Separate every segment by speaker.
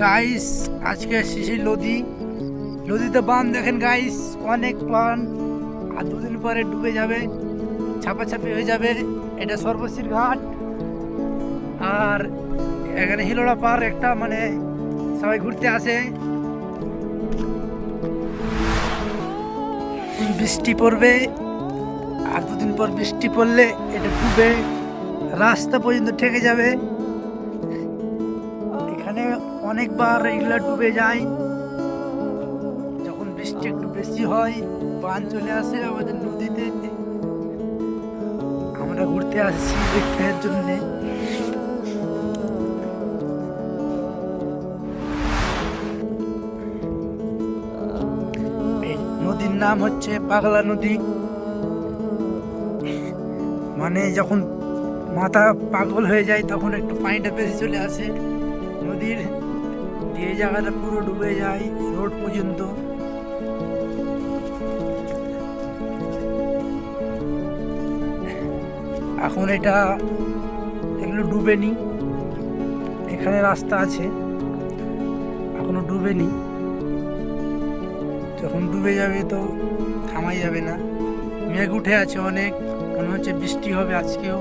Speaker 1: Guys আজকে এসেছি নদীতে বান দেখেন গাইস, অনেক বান। আর দুদিন পরে ডুবে যাবে, ছাপাছাপি হয়ে যাবে। এটা সর্বশীর ঘাট। আর এখানে হিলোড়া পার একটা, মানে সবাই ঘুরতে আসে। বৃষ্টি পড়বে, আর দুদিন পর বৃষ্টি পড়লে এটা ডুবে রাস্তা পর্যন্ত ঠেকে যাবে। এখানে অনেকবার এগুলা ডুবে যায় যখন বৃষ্টি একটু বেশি হয়, বান চলে আসে আমাদের নদীতে। আমরা ঘুরতে আসছি দেখার জন্য। এই নদীর নাম হচ্ছে পাগলা নদী। মানে যখন মাথা পাগল হয়ে যায় তখন একটু পানিটা বেশি চলে আসে নদীর, দিয়ে জায়গাটা পুরো ডুবে যায় রোড পর্যন্ত। এখন এটা এগুলো ডুবেনি, এখানে রাস্তা আছে, এখনো ডুবেনি। যখন ডুবে যাবে তো থামাই যাবে না। মেঘ উঠে আছে অনেক, মনে হচ্ছে বৃষ্টি হবে আজকেও।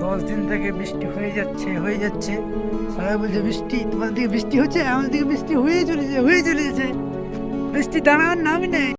Speaker 1: 10 দিন থেকে বৃষ্টি হয়ে যাচ্ছে। সবাই বলছে বৃষ্টি, তোমার দিকে বৃষ্টি হচ্ছে, আমাদের দিকে বৃষ্টি হয়ে চলেছে। বৃষ্টি দাঁড়ানোর নামই নেই।